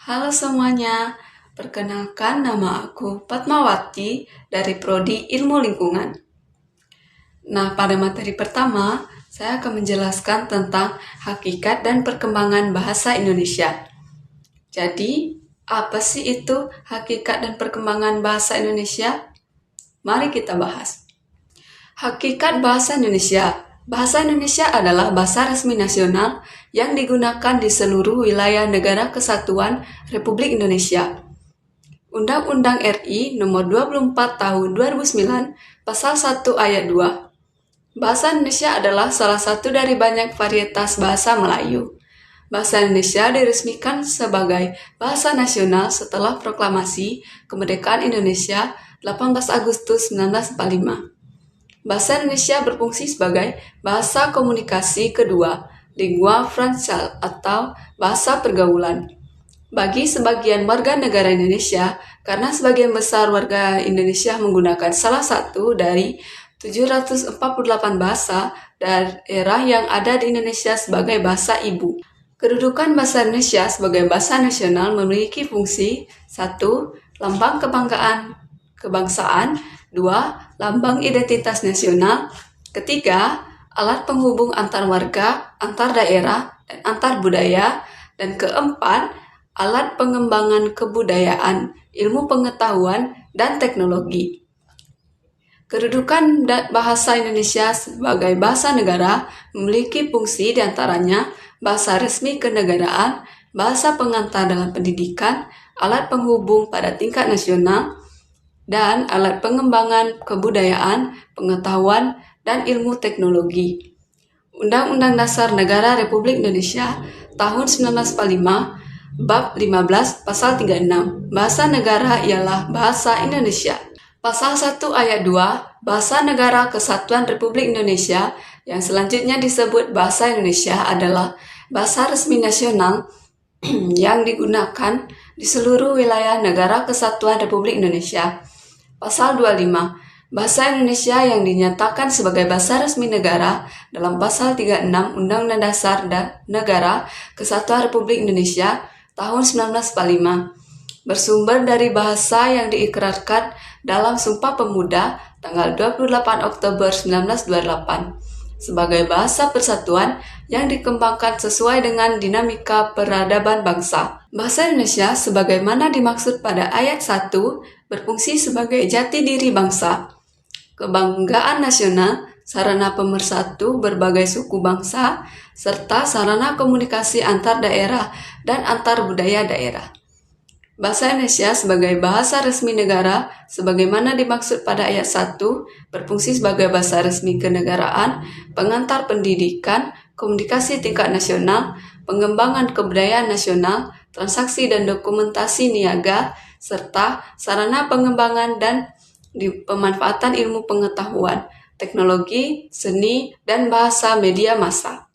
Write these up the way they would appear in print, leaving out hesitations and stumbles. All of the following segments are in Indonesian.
Halo semuanya, perkenalkan nama aku Fatmawati dari Prodi Ilmu Lingkungan. Nah, pada materi pertama, saya akan menjelaskan tentang hakikat dan perkembangan bahasa Indonesia. Jadi, apa sih itu hakikat dan perkembangan bahasa Indonesia? Mari kita bahas. Hakikat bahasa Indonesia. Bahasa Indonesia adalah bahasa resmi nasional yang digunakan di seluruh wilayah Negara Kesatuan Republik Indonesia. Undang-Undang RI Nomor 24 Tahun 2009, Pasal 1 Ayat 2. Bahasa Indonesia adalah salah satu dari banyak varietas bahasa Melayu. Bahasa Indonesia diresmikan sebagai bahasa nasional setelah proklamasi kemerdekaan Indonesia 18 Agustus 1945. Bahasa Indonesia berfungsi sebagai bahasa komunikasi kedua, lingua franca atau bahasa pergaulan. Bagi sebagian warga negara Indonesia, karena sebagian besar warga Indonesia menggunakan salah satu dari 748 bahasa daerah yang ada di Indonesia sebagai bahasa ibu. Kedudukan bahasa Indonesia sebagai bahasa nasional memiliki fungsi 1. Lambang kebanggaan kebangsaan, 2. Lambang identitas nasional, 3. Alat penghubung antar warga, antar daerah, dan antar budaya, dan 4. Alat pengembangan kebudayaan, ilmu pengetahuan, dan teknologi. Kedudukan bahasa Indonesia sebagai bahasa negara memiliki fungsi diantaranya bahasa resmi kenegaraan, bahasa pengantar dalam pendidikan, alat penghubung pada tingkat nasional, dan alat pengembangan kebudayaan, pengetahuan, dan ilmu teknologi. Undang-Undang Dasar Negara Republik Indonesia tahun 1945, Bab 15, Pasal 36, Bahasa Negara ialah Bahasa Indonesia. Pasal 1 Ayat 2, Bahasa Negara Kesatuan Republik Indonesia, yang selanjutnya disebut Bahasa Indonesia adalah bahasa resmi nasional yang digunakan di seluruh wilayah Negara Kesatuan Republik Indonesia. Pasal 25, Bahasa Indonesia yang dinyatakan sebagai bahasa resmi negara dalam Pasal 36 Undang-Undang Dasar Negara Kesatuan Republik Indonesia tahun 1945, bersumber dari bahasa yang diikrarkan dalam Sumpah Pemuda tanggal 28 Oktober 1928 sebagai bahasa persatuan yang dikembangkan sesuai dengan dinamika peradaban bangsa. Bahasa Indonesia sebagaimana dimaksud pada ayat 1 berfungsi sebagai jati diri bangsa, kebanggaan nasional, sarana pemersatu berbagai suku bangsa, serta sarana komunikasi antar daerah dan antar budaya daerah. Bahasa Indonesia sebagai bahasa resmi negara sebagaimana dimaksud pada ayat 1 berfungsi sebagai bahasa resmi kenegaraan, pengantar pendidikan, komunikasi tingkat nasional, pengembangan kebudayaan nasional, transaksi dan dokumentasi niaga, serta sarana pengembangan dan pemanfaatan ilmu pengetahuan, teknologi, seni, dan bahasa media massa.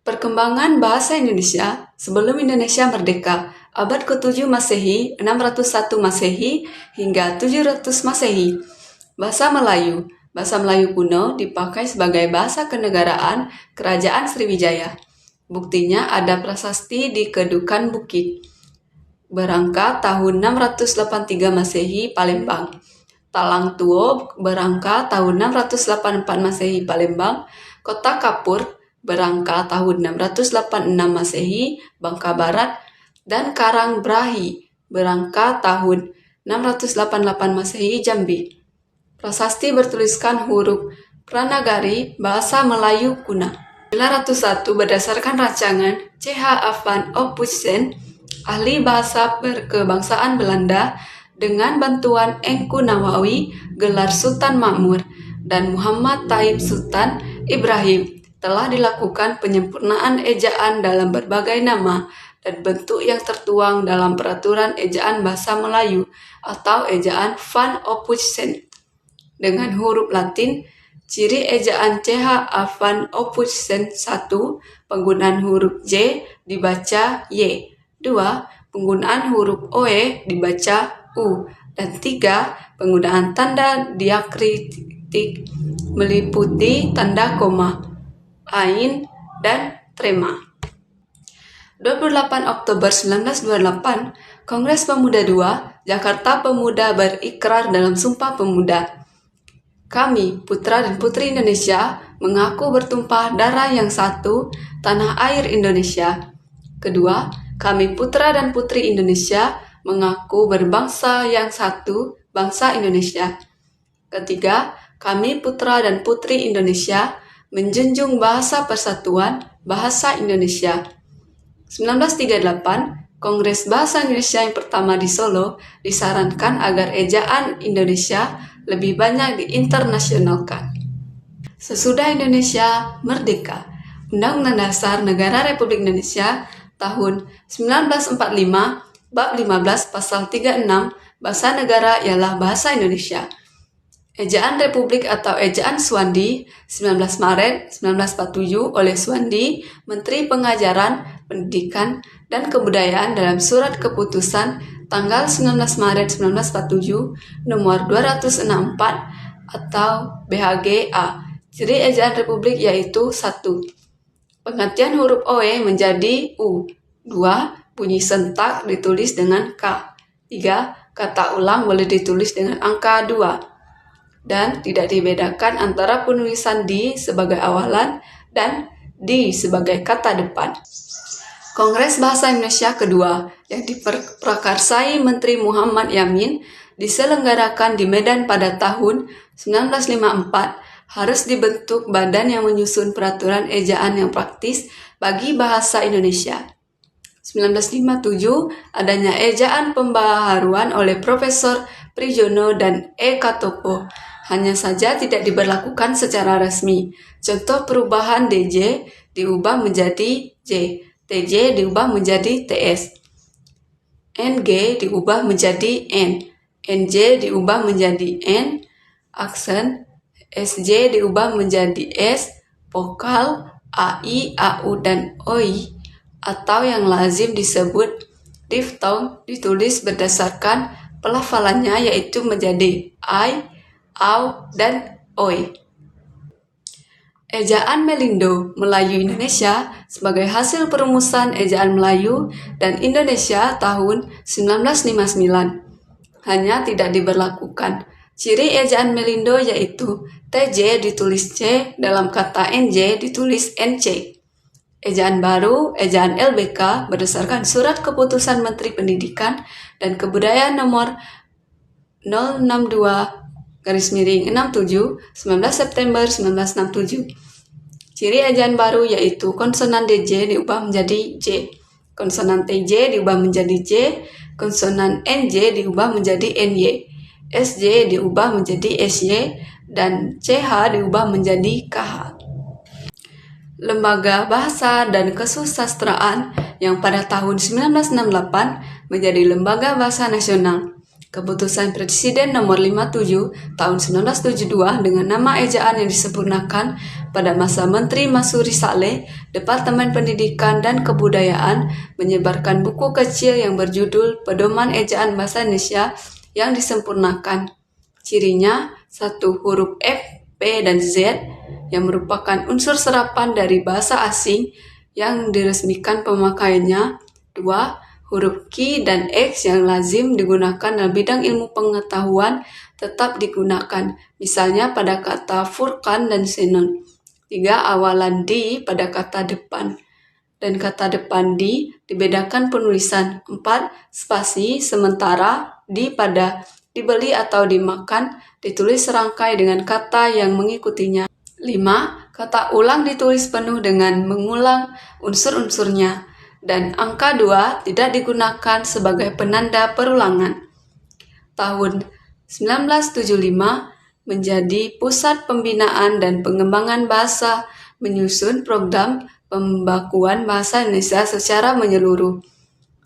Perkembangan bahasa Indonesia sebelum Indonesia merdeka, abad ke-7 Masehi, 601 Masehi, hingga 700 Masehi. Bahasa Melayu kuno dipakai sebagai bahasa kenegaraan Kerajaan Sriwijaya. Buktinya ada prasasti di Kedukan Bukit. Berangka tahun 683 Masehi, Palembang. Talang Tuo, berangka tahun 684 Masehi, Palembang. Kota Kapur, berangka tahun 686 Masehi, Bangka Barat, dan Karang Brahi, berangka tahun 688 Masehi, Jambi. Prasasti bertuliskan huruf Pranagari bahasa Melayu kuno. 901 berdasarkan rancangan C.H. Van Ophuijsen, ahli bahasa berkebangsaan Belanda, dengan bantuan Engku Nawawi, gelar Sultan Makmur, dan Muhammad Taib Sultan Ibrahim, telah dilakukan penyempurnaan ejaan dalam berbagai nama dan bentuk yang tertuang dalam Peraturan Ejaan Bahasa Melayu atau Ejaan Van Ophuijsen. Dengan huruf Latin, ciri ejaan C.H. Van Ophuijsen 1. Penggunaan huruf J dibaca Y. 2. Penggunaan huruf OE dibaca U. Dan 3. Penggunaan tanda diakritik meliputi tanda koma, ain, dan trema. 28 Oktober 1928, Kongres Pemuda II, Jakarta Pemuda berikrar dalam Sumpah Pemuda. Kami, putra dan putri Indonesia, mengaku bertumpah darah yang satu, tanah air Indonesia. Kedua, kami putra dan putri Indonesia, mengaku berbangsa yang satu, bangsa Indonesia. Ketiga, kami putra dan putri Indonesia, menjunjung bahasa persatuan, bahasa Indonesia. 1938, Kongres Bahasa Indonesia yang pertama di Solo disarankan agar ejaan Indonesia lebih banyak diinternasionalkan. Sesudah Indonesia merdeka, Undang-Undang Dasar Negara Republik Indonesia tahun 1945, Bab 15 Pasal 36, Bahasa Negara ialah Bahasa Indonesia. Ejaan Republik atau Ejaan Suwandi 19 Maret 1947 oleh Suwandi, Menteri Pengajaran, Pendidikan, dan Kebudayaan dalam Surat Keputusan tanggal 19 Maret 1947 nomor 264 atau BHG-A. Ciri Ejaan Republik yaitu 1. Pengertian huruf OE menjadi U. 2. Bunyi sentak ditulis dengan K. 3. Kata ulang boleh ditulis dengan angka 2. Dan tidak dibedakan antara penulisan di sebagai awalan dan di sebagai kata depan. Kongres Bahasa Indonesia kedua yang diprakarsai Menteri Muhammad Yamin diselenggarakan di Medan pada tahun 1954 harus dibentuk badan yang menyusun peraturan ejaan yang praktis bagi bahasa Indonesia. 1957 adanya ejaan pembaharuan oleh Profesor Prijono dan E. Katopo. Hanya saja tidak diberlakukan secara resmi. Contoh perubahan DJ diubah menjadi J, TJ diubah menjadi TS, NG diubah menjadi N, NJ diubah menjadi N, aksen, SJ diubah menjadi S, vokal, AI, AU, dan OI, atau yang lazim disebut diftong ditulis berdasarkan pelafalannya yaitu menjadi I, Au, dan Oi. Ejaan Melindo Melayu Indonesia sebagai hasil perumusan Ejaan Melayu dan Indonesia tahun 1959 hanya tidak diberlakukan. Ciri Ejaan Melindo yaitu TJ ditulis C, dalam kata NJ ditulis NC. Ejaan baru, Ejaan LBK berdasarkan Surat Keputusan Menteri Pendidikan dan Kebudayaan nomor 062/67 19 September 1967. Ciri ejaan baru yaitu konsonan DJ diubah menjadi J, konsonan TJ diubah menjadi J, konsonan NJ diubah menjadi NY, SJ diubah menjadi SY, dan CH diubah menjadi KH. Lembaga Bahasa dan Kesusastraan yang pada tahun 1968 menjadi Lembaga Bahasa Nasional. Keputusan Presiden nomor 57 tahun 1972 dengan nama ejaan yang disempurnakan pada masa Menteri Masuri Saleh, Departemen Pendidikan dan Kebudayaan menyebarkan buku kecil yang berjudul Pedoman Ejaan Bahasa Indonesia yang disempurnakan. Cirinya, 1. Huruf F, P, dan Z yang merupakan unsur serapan dari bahasa asing yang diresmikan pemakaiannya. 2. Huruf Q dan X yang lazim digunakan dalam bidang ilmu pengetahuan tetap digunakan, misalnya pada kata Furqan dan Zenon. 3. Awalan di pada kata depan, dan kata depan di dibedakan penulisan. 4. Spasi sementara di pada dibeli atau dimakan ditulis serangkai dengan kata yang mengikutinya. 5. Kata ulang ditulis penuh dengan mengulang unsur-unsurnya. Dan angka 2 tidak digunakan sebagai penanda perulangan. Tahun 1975 menjadi pusat pembinaan dan pengembangan bahasa, menyusun program pembakuan bahasa Indonesia secara menyeluruh.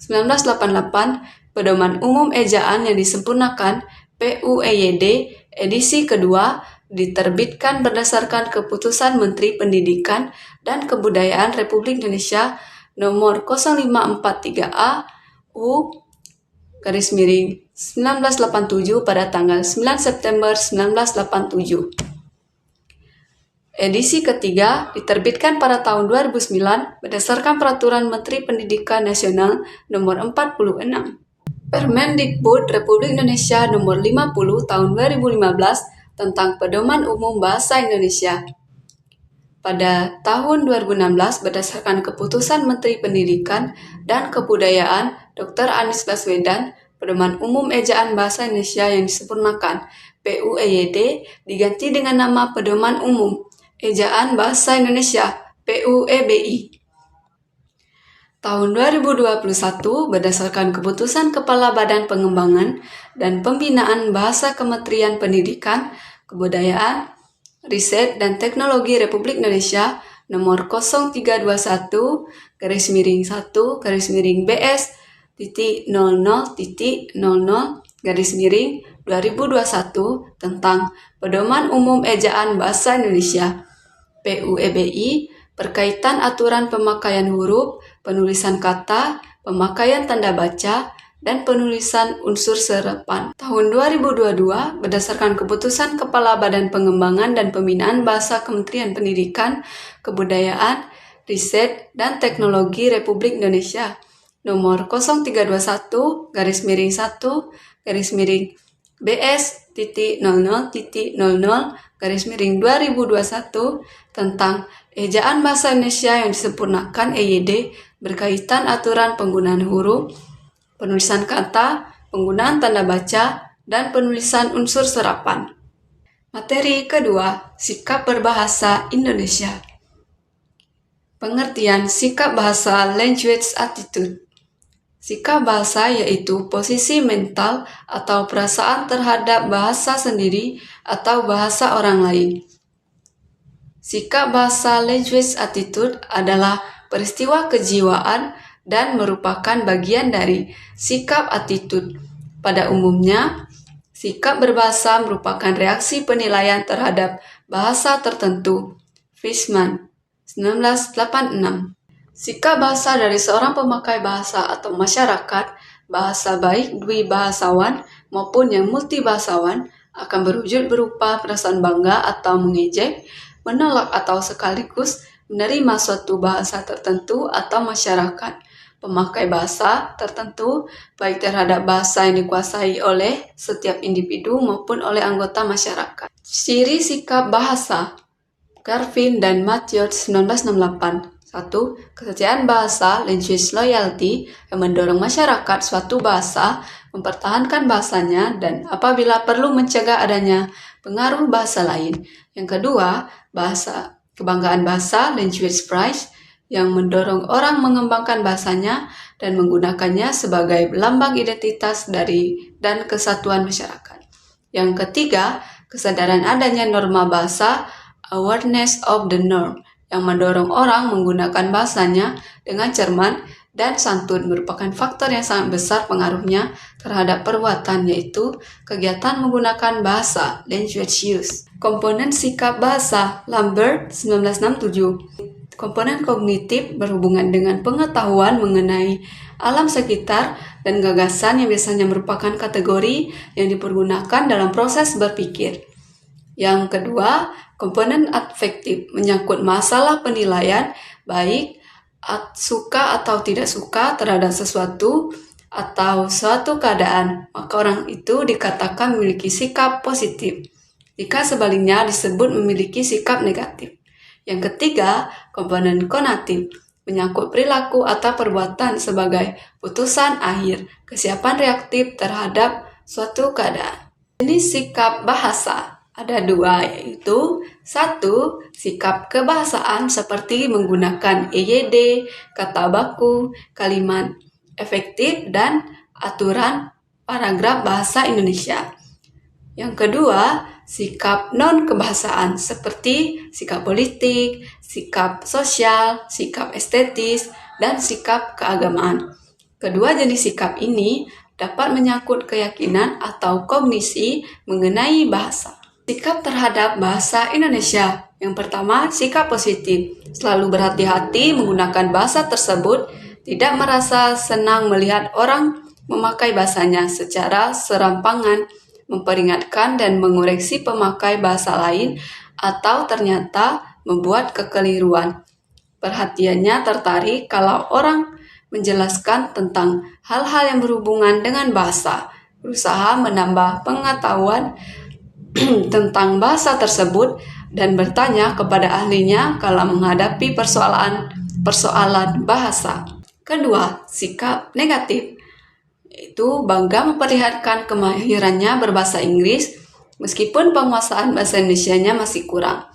1988 Pedoman Umum Ejaan yang disempurnakan PUEYD edisi kedua diterbitkan berdasarkan Keputusan Menteri Pendidikan dan Kebudayaan Republik Indonesia nomor 0543A U/1987 pada tanggal 9 September 1987. Edisi ketiga diterbitkan pada tahun 2009 berdasarkan Peraturan Menteri Pendidikan Nasional Nomor 46. Permendikbud Republik Indonesia Nomor 50 Tahun 2015 tentang Pedoman Umum Bahasa Indonesia. Pada tahun 2016 berdasarkan keputusan Menteri Pendidikan dan Kebudayaan Dr. Anies Baswedan, Pedoman Umum Ejaan Bahasa Indonesia yang disempurnakan PUEYD diganti dengan nama Pedoman Umum Ejaan Bahasa Indonesia PUEBI. Tahun 2021 berdasarkan keputusan Kepala Badan Pengembangan dan Pembinaan Bahasa Kementerian Pendidikan, Kebudayaan, Riset dan Teknologi Republik Indonesia nomor 0321-BS.00.00/2021 tentang Pedoman Umum Ejaan Bahasa Indonesia PUEBI berkaitan aturan pemakaian huruf, penulisan kata, pemakaian tanda baca, dan penulisan unsur serapan. Tahun 2022 berdasarkan keputusan Kepala Badan Pengembangan dan Pembinaan Bahasa Kementerian Pendidikan, Kebudayaan, Riset, dan Teknologi Republik Indonesia nomor 0321-BS.00.00/2021 tentang Ejaan Bahasa Indonesia yang disempurnakan EYD berkaitan aturan penggunaan huruf, penulisan kata, penggunaan tanda baca, dan penulisan unsur serapan. Materi kedua, sikap berbahasa Indonesia. Pengertian sikap bahasa language attitude. Sikap bahasa yaitu posisi mental atau perasaan terhadap bahasa sendiri atau bahasa orang lain. Sikap bahasa language attitude adalah peristiwa kejiwaan dan merupakan bagian dari sikap attitude. Pada umumnya, sikap berbahasa merupakan reaksi penilaian terhadap bahasa tertentu. Fishman, 1986. Sikap bahasa dari seorang pemakai bahasa atau masyarakat, bahasa baik dwi bahasawan maupun yang multi bahasawan, akan berwujud berupa perasaan bangga atau mengejek, menolak atau sekaligus menerima suatu bahasa tertentu atau masyarakat pemakai bahasa tertentu, baik terhadap bahasa yang dikuasai oleh setiap individu maupun oleh anggota masyarakat. Ciri sikap bahasa. Garvin dan Matthews 1968. 1. Kesetiaan bahasa, language loyalty, yang mendorong masyarakat suatu bahasa mempertahankan bahasanya dan apabila perlu mencegah adanya pengaruh bahasa lain. Yang kedua, kebanggaan bahasa, language pride, yang mendorong orang mengembangkan bahasanya dan menggunakannya sebagai lambang identitas dan kesatuan masyarakat. Yang ketiga, kesadaran adanya norma bahasa, awareness of the norm, yang mendorong orang menggunakan bahasanya dengan cermat dan santun merupakan faktor yang sangat besar pengaruhnya terhadap perbuatan, yaitu kegiatan menggunakan bahasa, language use. Komponen sikap bahasa, Lambert 1967. Komponen kognitif berhubungan dengan pengetahuan mengenai alam sekitar dan gagasan yang biasanya merupakan kategori yang dipergunakan dalam proses berpikir. Yang kedua, komponen afektif menyangkut masalah penilaian, baik suka atau tidak suka terhadap sesuatu atau suatu keadaan, maka orang itu dikatakan memiliki sikap positif. Jika sebaliknya disebut memiliki sikap negatif. Yang ketiga, komponen konatif menyangkut perilaku atau perbuatan sebagai putusan akhir, kesiapan reaktif terhadap suatu keadaan. Jenis sikap bahasa ada dua, yaitu 1. Sikap kebahasaan seperti menggunakan EYD, kata baku, kalimat efektif, dan aturan paragraf bahasa Indonesia. Yang kedua, sikap non-kebahasaan seperti sikap politik, sikap sosial, sikap estetis, dan sikap keagamaan. Kedua jenis sikap ini dapat menyangkut keyakinan atau kognisi mengenai bahasa. Sikap terhadap bahasa Indonesia. Yang pertama, sikap positif. Selalu berhati-hati menggunakan bahasa tersebut, tidak merasa senang melihat orang memakai bahasanya secara serampangan, memperingatkan dan mengoreksi pemakai bahasa lain atau ternyata membuat kekeliruan. Perhatiannya tertarik kalau orang menjelaskan tentang hal-hal yang berhubungan dengan bahasa, berusaha menambah pengetahuan tentang bahasa tersebut dan bertanya kepada ahlinya kalau menghadapi persoalan bahasa. Kedua, sikap negatif, yaitu bangga memperlihatkan kemahirannya berbahasa Inggris meskipun penguasaan bahasa Indonesianya masih kurang.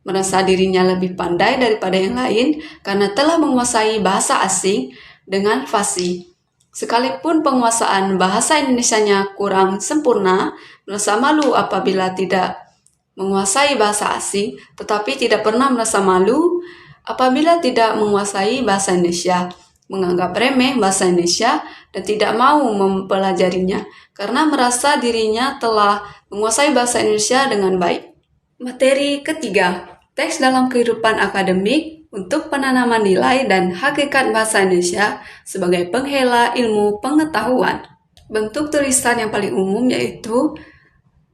Merasa dirinya lebih pandai daripada yang lain karena telah menguasai bahasa asing dengan fasih. Sekalipun penguasaan bahasa Indonesianya kurang sempurna, merasa malu apabila tidak menguasai bahasa asing, tetapi tidak pernah merasa malu apabila tidak menguasai bahasa Indonesia, menganggap remeh bahasa Indonesia dan tidak mau mempelajarinya karena merasa dirinya telah menguasai bahasa Indonesia dengan baik. Materi ketiga, teks dalam kehidupan akademik untuk penanaman nilai dan hakikat bahasa Indonesia sebagai penghela ilmu pengetahuan. Bentuk tulisan yang paling umum yaitu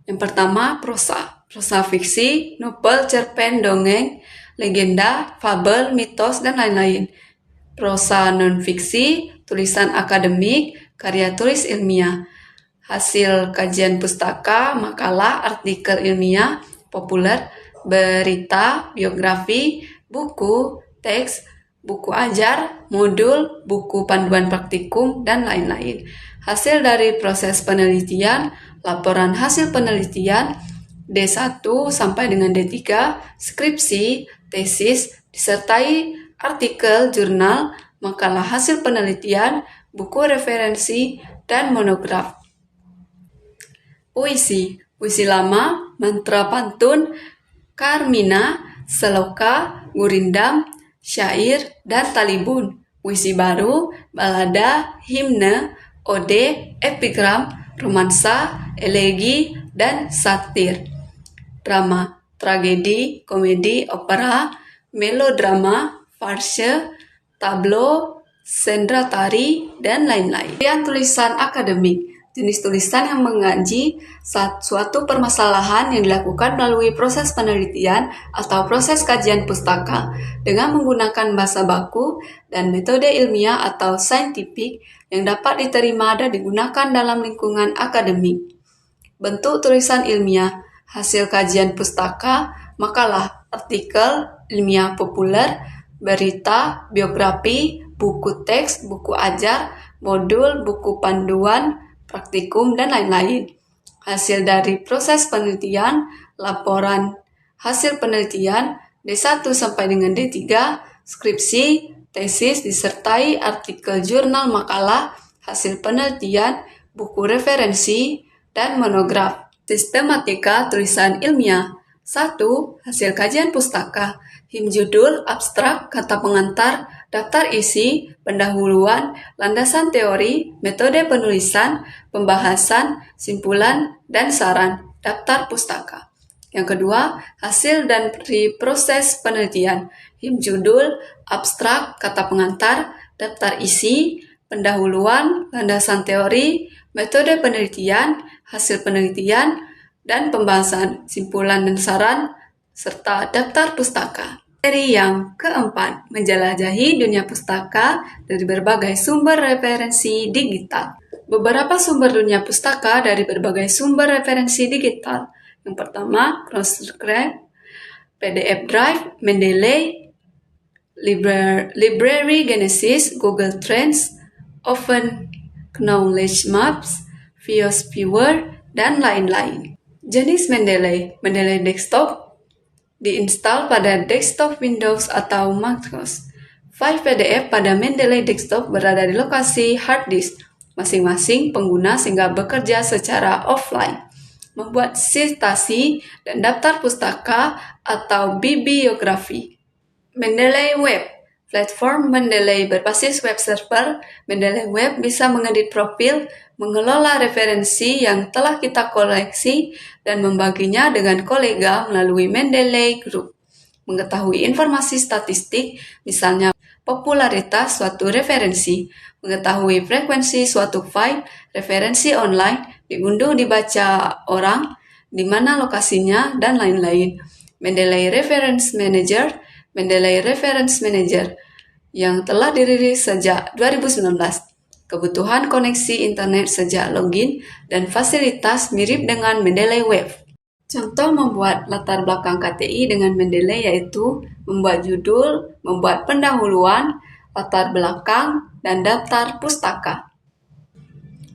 yang pertama prosa fiksi, novel, cerpen, dongeng, legenda, fabel, mitos, dan lain-lain. Prosa non-fiksi, tulisan akademik, karya tulis ilmiah, hasil kajian pustaka, makalah, artikel ilmiah, populer, berita, biografi, buku, teks, buku ajar, modul, buku panduan praktikum, dan lain-lain. Hasil dari proses penelitian, laporan hasil penelitian, D1 sampai dengan D3, skripsi, tesis, disertai artikel, jurnal, makalah hasil penelitian, buku referensi, dan monograf. Puisi lama, mantra pantun, karmina, seloka, gurindam, syair, dan talibun. Puisi baru, balada, himne, ode, epigram, romansa, elegi, dan satir. Drama, tragedi, komedi, opera, melodrama, farse, tablo, sendra tari, dan lain-lain. Tulisan akademik, jenis tulisan yang mengkaji suatu permasalahan yang dilakukan melalui proses penelitian atau proses kajian pustaka dengan menggunakan bahasa baku dan metode ilmiah atau saintifik yang dapat diterima dan digunakan dalam lingkungan akademik. Bentuk tulisan ilmiah, hasil kajian pustaka, makalah, artikel, ilmiah populer, berita, biografi, buku teks, buku ajar, modul, buku panduan, praktikum, dan lain-lain. Hasil dari proses penelitian, laporan hasil penelitian, D1 sampai dengan D3, skripsi, tesis, disertai artikel jurnal makalah, hasil penelitian, buku referensi, dan monograf. Sistematika tulisan ilmiah. 1. Hasil kajian pustaka, him judul, abstrak, kata pengantar, daftar isi, pendahuluan, landasan teori, metode penulisan, pembahasan, simpulan, dan saran, daftar pustaka. Yang kedua, hasil dan proses penelitian, him judul, abstrak, kata pengantar, daftar isi, pendahuluan, landasan teori, metode penelitian, hasil penelitian, dan pembahasan, simpulan dan saran, serta daftar pustaka. Materi yang keempat, menjelajahi dunia pustaka dari berbagai sumber referensi digital. Beberapa sumber dunia pustaka dari berbagai sumber referensi digital. Yang pertama, Crossref, PDF Drive, Mendeley, Library Genesis, Google Trends, Open Knowledge Maps, Viewer, dan lain-lain. Jenis Mendeley Desktop diinstal pada desktop Windows atau MacOS. File PDF pada Mendeley Desktop berada di lokasi hard disk masing-masing pengguna sehingga bekerja secara offline. Membuat sitasi dan daftar pustaka atau bibliografi. Mendeley Web, platform Mendeley berbasis web server. Mendeley Web bisa mengedit profil, mengelola referensi yang telah kita koleksi, dan membaginya dengan kolega melalui Mendeley Group. Mengetahui informasi statistik, misalnya popularitas suatu referensi, mengetahui frekuensi suatu file, referensi online, diunduh dibaca orang, di mana lokasinya, dan lain-lain. Mendeley Reference Manager, Mendeley Reference Manager yang telah dirilis sejak 2019. Kebutuhan koneksi internet sejak login dan fasilitas mirip dengan Mendeley Web. Contoh membuat latar belakang KTI dengan Mendeley yaitu membuat judul, membuat pendahuluan, latar belakang, dan daftar pustaka.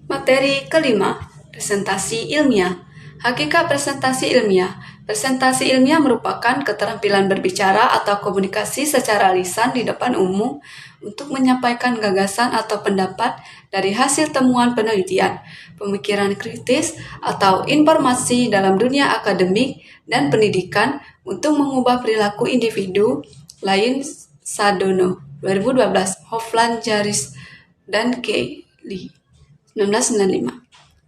Materi kelima, presentasi ilmiah. Hakikat presentasi ilmiah. Presentasi ilmiah merupakan keterampilan berbicara atau komunikasi secara lisan di depan umum untuk menyampaikan gagasan atau pendapat dari hasil temuan penelitian, pemikiran kritis, atau informasi dalam dunia akademik dan pendidikan untuk mengubah perilaku individu lain. Sadono, 2012, Hofland, Jaris, dan Kelly, 1995.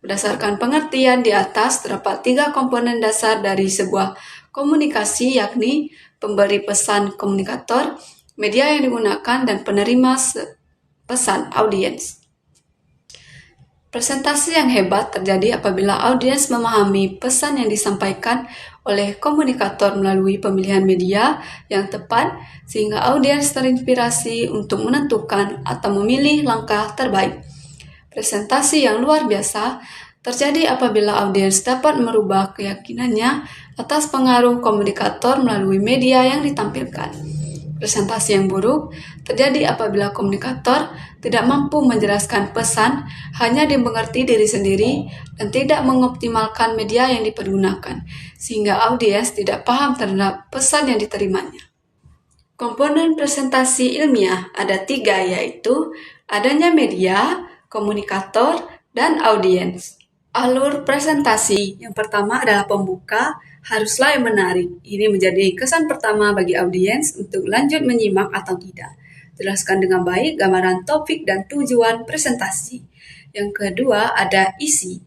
Berdasarkan pengertian di atas, terdapat 3 komponen dasar dari sebuah komunikasi, yakni pemberi pesan komunikator, media yang digunakan, dan penerima pesan audiens. Presentasi yang hebat terjadi apabila audiens memahami pesan yang disampaikan oleh komunikator melalui pemilihan media yang tepat, sehingga audiens terinspirasi untuk menentukan atau memilih langkah terbaik. Presentasi yang luar biasa terjadi apabila audiens dapat merubah keyakinannya atas pengaruh komunikator melalui media yang ditampilkan. Presentasi yang buruk terjadi apabila komunikator tidak mampu menjelaskan pesan, hanya dimengerti diri sendiri, dan tidak mengoptimalkan media yang dipergunakan, sehingga audiens tidak paham terhadap pesan yang diterimanya. Komponen presentasi ilmiah ada 3, yaitu adanya media, komunikator, dan audiens. Alur presentasi yang pertama adalah pembuka, haruslah yang menarik. Ini menjadi kesan pertama bagi audiens untuk lanjut menyimak atau tidak. Jelaskan dengan baik gambaran topik dan tujuan presentasi. Yang kedua ada isi.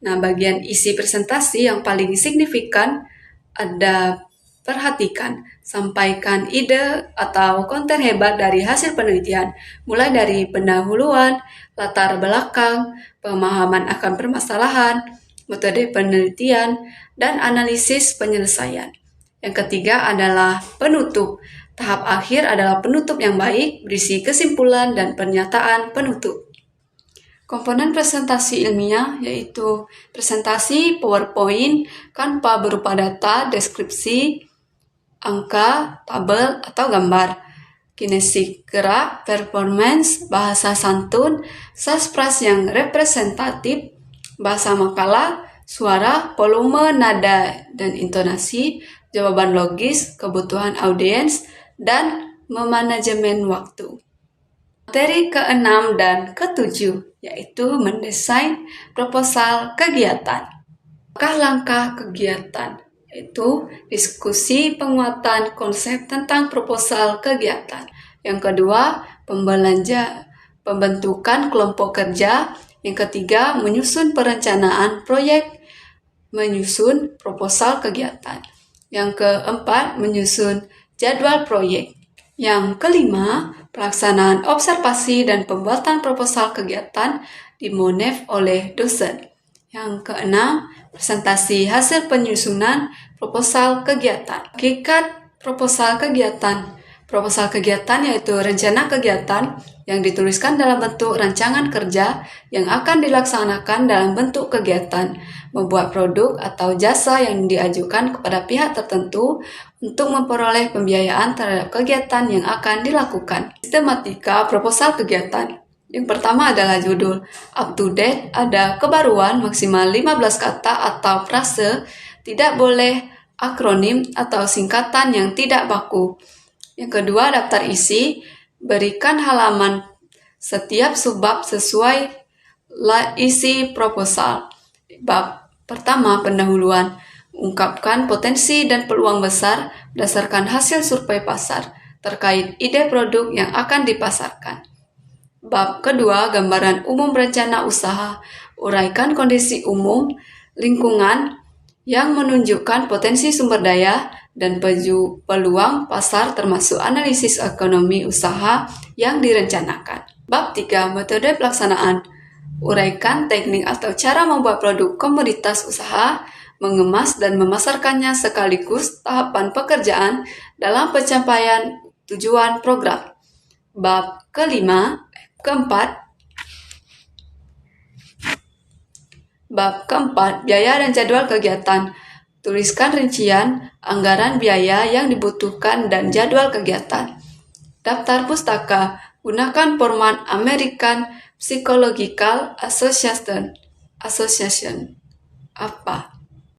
Nah, bagian isi presentasi yang paling signifikan ada perhatikan, sampaikan ide atau konten hebat dari hasil penelitian, mulai dari pendahuluan, latar belakang, pemahaman akan permasalahan, metode penelitian, dan analisis penyelesaian. Yang ketiga adalah penutup. Tahap akhir adalah penutup yang baik, berisi kesimpulan dan pernyataan penutup. Komponen presentasi ilmiah yaitu presentasi, PowerPoint, Canva berupa data, deskripsi, angka, tabel, atau gambar, kinesik gerak, performance, bahasa santun, saspras yang representatif, bahasa makalah, suara, volume, nada, dan intonasi, jawaban logis, kebutuhan audiens, dan memanajemen waktu. Materi ke-6 dan ke-7 yaitu mendesain proposal kegiatan. Langkah kegiatan yaitu diskusi penguatan konsep tentang proposal kegiatan. Yang kedua, pembentukan kelompok kerja. Yang ketiga, menyusun perencanaan proyek, menyusun proposal kegiatan. Yang keempat, menyusun jadwal proyek. Yang kelima, pelaksanaan observasi dan pembuatan proposal kegiatan dimonef oleh dosen. Yang keenam, presentasi hasil penyusunan proposal kegiatan. Hakikat proposal kegiatan. Proposal kegiatan yaitu rencana kegiatan yang dituliskan dalam bentuk rancangan kerja yang akan dilaksanakan dalam bentuk kegiatan, membuat produk atau jasa yang diajukan kepada pihak tertentu untuk memperoleh pembiayaan terhadap kegiatan yang akan dilakukan. Sistematika proposal kegiatan. Yang pertama adalah judul. Up to date, ada kebaruan maksimal 15 kata atau frase, tidak boleh akronim atau singkatan yang tidak baku. Yang kedua, daftar isi, berikan halaman setiap subbab sesuai isi proposal. Bab pertama, pendahuluan, ungkapkan potensi dan peluang besar berdasarkan hasil survei pasar terkait ide produk yang akan dipasarkan. Bab kedua, gambaran umum rencana usaha, uraikan kondisi umum lingkungan yang menunjukkan potensi sumber daya dan peluang pasar termasuk analisis ekonomi usaha yang direncanakan. Bab 3, metode pelaksanaan, uraikan teknik atau cara membuat produk komoditas usaha, mengemas dan memasarkannya sekaligus tahapan pekerjaan dalam pencapaian tujuan program. Bab keempat, biaya dan jadwal kegiatan. Tuliskan rincian anggaran biaya yang dibutuhkan dan jadwal kegiatan. Daftar pustaka. Gunakan format American Psychological Association. Apa?